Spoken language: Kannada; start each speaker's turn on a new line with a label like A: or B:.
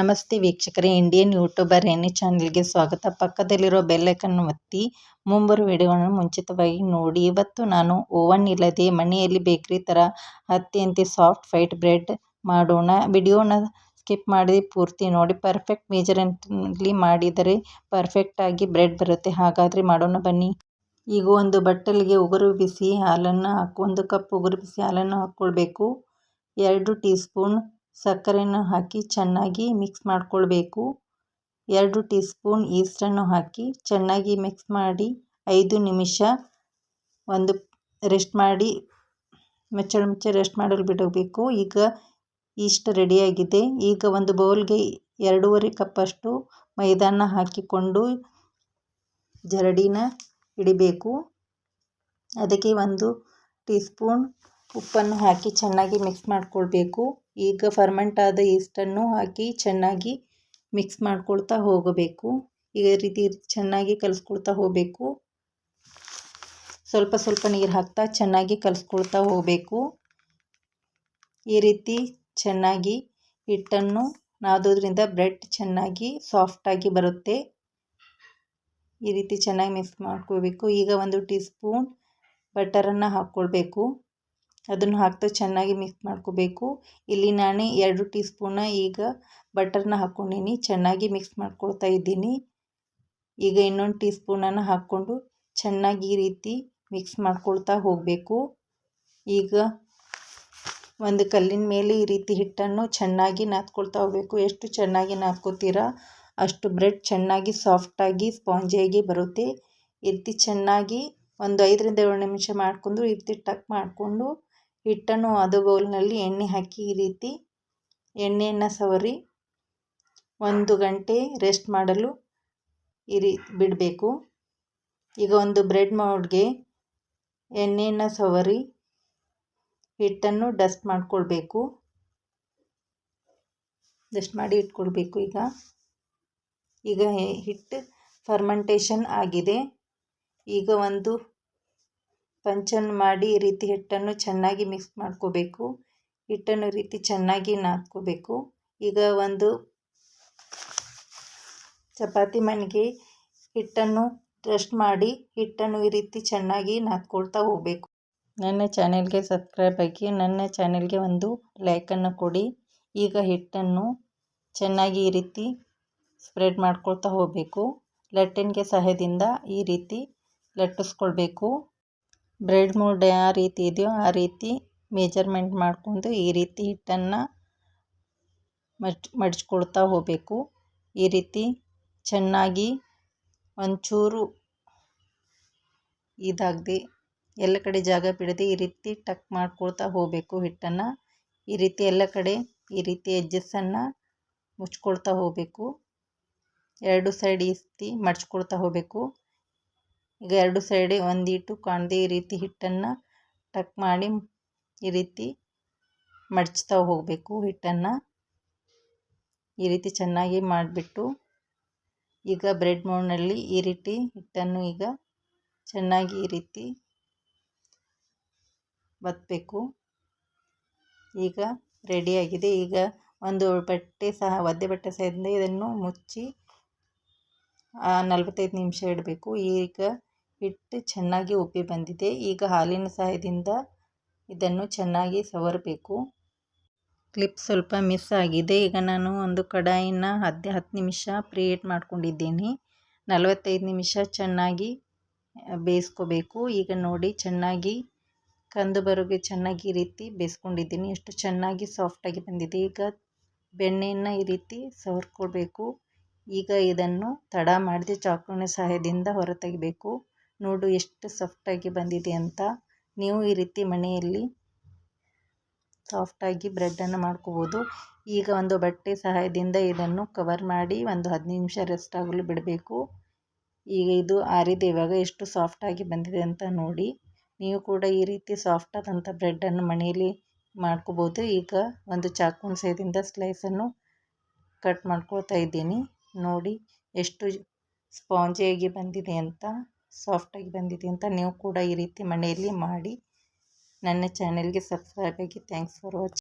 A: ನಮಸ್ತೆ ವೀಕ್ಷಕರೇ, ಇಂಡಿಯನ್ ಯೂಟ್ಯೂಬರ್ ಎನಿ ಚಾನೆಲ್ಗೆ ಸ್ವಾಗತ. ಪಕ್ಕದಲ್ಲಿರೋ ಬೆಲ್ಲೈಕನ್ ಒತ್ತಿ ಮುಂಬರುವ ವಿಡಿಯೋಗಳನ್ನು ಮುಂಚಿತವಾಗಿ ನೋಡಿ. ಇವತ್ತು ನಾನು ಓವನ್ ಇಲ್ಲದೆ ಮನೆಯಲ್ಲಿ ಬೇಕರಿ ಥರ ಅತ್ಯಂತ ಸಾಫ್ಟ್ ವೈಟ್ ಬ್ರೆಡ್ ಮಾಡೋಣ. ವಿಡಿಯೋನ ಸ್ಕಿಪ್ ಮಾಡಿ ಪೂರ್ತಿ ನೋಡಿ. ಪರ್ಫೆಕ್ಟ್ ಮೆಜರ್ಮೆಂಟ್ನಲ್ಲಿ ಮಾಡಿದರೆ ಪರ್ಫೆಕ್ಟಾಗಿ ಬ್ರೆಡ್ ಬರುತ್ತೆ. ಹಾಗಾದರೆ ಮಾಡೋಣ ಬನ್ನಿ. ಈಗ ಒಂದು ಬಟ್ಟಲಿಗೆ ಒಂದು ಕಪ್ ಉಗುರು ಬಿಸಿ ಹಾಲನ್ನು ಹಾಕ್ಕೊಳ್ಬೇಕು. 2 ಟೀ ಸ್ಪೂನ್ ಸಕ್ಕರೆಯನ್ನು ಹಾಕಿ ಚೆನ್ನಾಗಿ ಮಿಕ್ಸ್ ಮಾಡಿಕೊಳ್ಬೇಕು. 2 ಟೀ ಸ್ಪೂನ್ ಈಸ್ಟನ್ನು ಹಾಕಿ ಚೆನ್ನಾಗಿ ಮಿಕ್ಸ್ ಮಾಡಿ 5 ನಿಮಿಷ ರೆಸ್ಟ್ ಮಾಡಿ ಮುಚ್ಚಳ ರೆಸ್ಟ್ ಮಾಡಲು ಬಿಡಬೇಕು. ಈಗ ಈಸ್ಟ್ ರೆಡಿಯಾಗಿದೆ. ಈಗ ಒಂದು ಬೌಲ್ಗೆ 2.5 ಕಪ್ಪಷ್ಟು ಮೈದಾನ ಹಾಕಿಕೊಂಡು ಜರಡಿನ ಇಡಬೇಕು. ಅದಕ್ಕೆ 1 ಟೀ ಸ್ಪೂನ್ ಉಪ್ಪನ್ನು ಹಾಕಿ ಚೆನ್ನಾಗಿ ಮಿಕ್ಸ್ ಮಾಡಿಕೊಳ್ಬೇಕು. ಈಗ ಫರ್ಮೆಂಟ್ ಆದ ಈಸ್ಟನ್ನು ಹಾಕಿ ಚೆನ್ನಾಗಿ ಮಿಕ್ಸ್ ಮಾಡ್ಕೊಳ್ತಾ ಹೋಗಬೇಕು. ಈ ರೀತಿ ಚೆನ್ನಾಗಿ ಕಲಿಸ್ಕೊಳ್ತಾ ಹೋಗಬೇಕು. ಸ್ವಲ್ಪ ಸ್ವಲ್ಪ ನೀರು ಹಾಕ್ತಾ ಚೆನ್ನಾಗಿ ಕಲಿಸ್ಕೊಳ್ತಾ ಹೋಗಬೇಕು. ಈ ರೀತಿ ಚೆನ್ನಾಗಿ ಹಿಟ್ಟನ್ನು ನಾದೋದ್ರಿಂದ ಬ್ರೆಡ್ ಚೆನ್ನಾಗಿ ಸಾಫ್ಟಾಗಿ ಬರುತ್ತೆ. ಈ ರೀತಿ ಚೆನ್ನಾಗಿ ಮಿಕ್ಸ್ ಮಾಡ್ಕೋಬೇಕು. ಈಗ 1 ಟೀ ಸ್ಪೂನ್ ಬಟರನ್ನು ಹಾಕ್ಕೊಳ್ಬೇಕು. ಅದನ್ನು ಹಾಕ್ತಾ ಚೆನ್ನಾಗಿ ಮಿಕ್ಸ್ ಮಾಡ್ಕೋಬೇಕು. ಇಲ್ಲಿ ನಾನು 2 ಟೀ ಸ್ಪೂನ ಈಗ ಬಟರ್ನ ಹಾಕ್ಕೊಂಡಿನಿ. ಚೆನ್ನಾಗಿ ಮಿಕ್ಸ್ ಮಾಡ್ಕೊಳ್ತಾ ಇದ್ದೀನಿ. ಈಗ ಇನ್ನೊಂದು ಟೀ ಸ್ಪೂನನ್ನು ಹಾಕ್ಕೊಂಡು ಚೆನ್ನಾಗಿ ಈ ರೀತಿ ಮಿಕ್ಸ್ ಮಾಡ್ಕೊಳ್ತಾ ಹೋಗಬೇಕು. ಈಗ ಒಂದು ಕಲ್ಲಿನ ಮೇಲೆ ಈ ರೀತಿ ಹಿಟ್ಟನ್ನು ಚೆನ್ನಾಗಿ ನಾದ್ಕೊಳ್ತಾ ಹೋಗಬೇಕು. ಎಷ್ಟು ಚೆನ್ನಾಗಿ ನಾದ್ಕೋತೀರಾ ಅಷ್ಟು ಬ್ರೆಡ್ ಚೆನ್ನಾಗಿ ಸಾಫ್ಟಾಗಿ ಸ್ಪಾಂಜಿಯಾಗಿ ಬರುತ್ತೆ. ಈ ರೀತಿ ಚೆನ್ನಾಗಿ ಒಂದು 5ರಿಂದ 7 ನಿಮಿಷ ಮಾಡಿಕೊಂಡು ಈ ರೀತಿ ಟಕ್ ಮಾಡಿಕೊಂಡು ಹಿಟ್ಟನ್ನು ಅದು ಬೌಲ್ನಲ್ಲಿ ಎಣ್ಣೆ ಹಾಕಿ ಈ ರೀತಿ ಎಣ್ಣೆಯನ್ನು ಸವರಿ 1 ಗಂಟೆ ರೆಸ್ಟ್ ಮಾಡಲು ಬಿಡಬೇಕು. ಈಗ ಒಂದು ಬ್ರೆಡ್ ಮೋಲ್ಡ್ಗೆ ಎಣ್ಣೆಯನ್ನು ಸವರಿ ಹಿಟ್ಟನ್ನು ಡಸ್ಟ್ ಮಾಡಿಕೊಳ್ಬೇಕು. ಡಸ್ಟ್ ಮಾಡಿ ಇಟ್ಕೊಳ್ಬೇಕು. ಈಗ ಹಿಟ್ಟು ಫರ್ಮೆಂಟೇಷನ್ ಆಗಿದೆ. ಈಗ ಒಂದು ಪಂಚನ್ನು ಮಾಡಿ ಈ ರೀತಿ ಹಿಟ್ಟನ್ನು ಚೆನ್ನಾಗಿ ಮಿಕ್ಸ್ ಮಾಡ್ಕೋಬೇಕು. ಹಿಟ್ಟನ್ನು ಈ ರೀತಿ ಚೆನ್ನಾಗಿ ನಾದ್ಕೋಬೇಕು. ಈಗ ಒಂದು ಚಪಾತಿ ಮಣಿಗೆ ಹಿಟ್ಟನ್ನು ಡಸ್ಟ್ ಮಾಡಿ ಹಿಟ್ಟನ್ನು ಈ ರೀತಿ ಚೆನ್ನಾಗಿ ನಾದ್ಕೊಳ್ತಾ ಹೋಗಬೇಕು. ನನ್ನ ಚಾನೆಲ್ಗೆ ಸಬ್ಸ್ಕ್ರೈಬ್ ಆಗಿ ನನ್ನ ಚಾನೆಲ್ಗೆ ಒಂದು ಲೈಕನ್ನು ಕೊಡಿ. ಈಗ ಹಿಟ್ಟನ್ನು ಚೆನ್ನಾಗಿ ಈ ರೀತಿ ಸ್ಪ್ರೆಡ್ ಮಾಡ್ಕೊಳ್ತಾ ಹೋಗಬೇಕು. ಲಟ್ಟಿನ್ಗೆ ಸಹಾಯದಿಂದ ಈ ರೀತಿ ಲಟ್ಟಿಸ್ಕೊಳ್ಬೇಕು. ಬ್ರೆಡ್ ಮೋಲ್ಡ್ ಯಾವ ರೀತಿ ಇದೆಯೋ ಆ ರೀತಿ ಮೆಜರ್ಮೆಂಟ್ ಮಾಡಿಕೊಂಡು ಈ ರೀತಿ ಹಿಟ್ಟನ್ನು ಮಡಚ್ಕೊಳ್ತಾ ಹೋಗಬೇಕು. ಈ ರೀತಿ ಚೆನ್ನಾಗಿ ಒಂಚೂರು ಇದಾಗದೆ ಎಲ್ಲ ಕಡೆ ಜಾಗ ಬಿಡದೆ ಈ ರೀತಿ ಟಕ್ ಮಾಡ್ಕೊಳ್ತಾ ಹೋಗಬೇಕು. ಹಿಟ್ಟನ್ನು ಈ ರೀತಿ ಎಲ್ಲ ಕಡೆ ಈ ರೀತಿ ಎಡ್ಜಸ್ಸನ್ನು ಮುಚ್ಕೊಳ್ತಾ ಹೋಗಬೇಕು. 2 ಸೈಡ್ ಈ ರೀತಿ ಮಡಚ್ಕೊಳ್ತಾ ಹೋಗಬೇಕು. ಈಗ 2 ಸೈಡ್ ಒಂದೀಟು ಕಾಣದೆ ಈ ರೀತಿ ಹಿಟ್ಟನ್ನು ಟಕ್ ಮಾಡಿ ಈ ರೀತಿ ಮಡಚ್ತಾ ಹೋಗಬೇಕು. ಹಿಟ್ಟನ್ನು ಈ ರೀತಿ ಚೆನ್ನಾಗಿ ಮಾಡಿಬಿಟ್ಟು ಈಗ ಬ್ರೆಡ್ ಮೋಲ್ಡ್ನಲ್ಲಿ ಈ ರೀತಿ ಹಿಟ್ಟನ್ನು ಈಗ ಚೆನ್ನಾಗಿ ಈ ರೀತಿ ಒತ್ತಬೇಕು. ಈಗ ರೆಡಿಯಾಗಿದೆ. ಈಗ ಒಂದು ಒದ್ದೆ ಬಟ್ಟೆ ಸಹಾಯದಿಂದ ಇದನ್ನು ಮುಚ್ಚಿ 45 ನಿಮಿಷ ಇಡಬೇಕು. ಈಗ ಹಿಟ್ಟು ಚೆನ್ನಾಗಿ ಉಬ್ಬಿ ಬಂದಿದೆ. ಈಗ ಹಾಲಿನ ಸಹಾಯದಿಂದ ಇದನ್ನು ಚೆನ್ನಾಗಿ ಸವರಬೇಕು. ಕ್ಲಿಪ್ ಸ್ವಲ್ಪ ಮಿಸ್ ಆಗಿದೆ. ಈಗ ನಾನು ಒಂದು ಕಡಾಯಿನ 10 ನಿಮಿಷ ಪ್ರೀಹೀಟ್ ಮಾಡ್ಕೊಂಡಿದ್ದೀನಿ. 45 ನಿಮಿಷ ಚೆನ್ನಾಗಿ ಬೇಯಿಸ್ಕೋಬೇಕು. ಈಗ ನೋಡಿ ಚೆನ್ನಾಗಿ ಕಂದು ಬರೋಗೆ ಚೆನ್ನಾಗಿ ಈ ರೀತಿ ಬೇಯಿಸ್ಕೊಂಡಿದ್ದೀನಿ. ಎಷ್ಟು ಚೆನ್ನಾಗಿ ಸಾಫ್ಟಾಗಿ ಬಂದಿದೆ. ಈಗ ಬೆಣ್ಣೆಯನ್ನು ಈ ರೀತಿ ಸವರ್ಕೊಳ್ಬೇಕು. ಈಗ ಇದನ್ನು ತಡ ಮಾಡದೆ ಚಾಕುವಿನ ಸಹಾಯದಿಂದ ಹೊರ ತೆಗಿಬೇಕು. ನೋಡು ಎಷ್ಟು ಸಾಫ್ಟಾಗಿ ಬಂದಿದೆ ಅಂತ. ನೀವು ಈ ರೀತಿ ಮನೆಯಲ್ಲಿ ಸಾಫ್ಟಾಗಿ ಬ್ರೆಡ್ಡನ್ನು ಮಾಡ್ಕೋಬೋದು. ಈಗ ಒಂದು ಬಟ್ಟೆ ಸಹಾಯದಿಂದ ಇದನ್ನು ಕವರ್ ಮಾಡಿ ಒಂದು 15 ನಿಮಿಷ ರೆಸ್ಟ್ ಆಗಲು ಬಿಡಬೇಕು. ಈಗ ಇದು ಆರಿದೆ. ಇವಾಗ ಎಷ್ಟು ಸಾಫ್ಟಾಗಿ ಬಂದಿದೆ ಅಂತ ನೋಡಿ. ನೀವು ಕೂಡ ಈ ರೀತಿ ಸಾಫ್ಟಾದಂಥ ಬ್ರೆಡ್ಡನ್ನು ಮನೆಯಲ್ಲಿ ಮಾಡ್ಕೋಬೋದು. ಈಗ ಒಂದು ಚಾಕುವಿನ ಸಹಾಯದಿಂದ ಸ್ಲೈಸನ್ನು ಕಟ್ ಮಾಡ್ಕೊಳ್ತಾ ಇದ್ದೀನಿ. ನೋಡಿ ಎಷ್ಟು ಸ್ಪಾಂಜಿಯಾಗಿ ಬಂದಿದೆ ಅಂತ, ಸಾಫ್ಟಾಗಿ ಬಂದಿದೆ ಅಂತ. ನೀವು ಕೂಡ ಈ ರೀತಿ ಮನೆಯಲ್ಲಿ ಮಾಡಿ ನನ್ನ ಚಾನೆಲ್ಗೆ ಸಬ್ಸ್ಕ್ರೈಬ್ ಆಗಿ. Thanks for watching.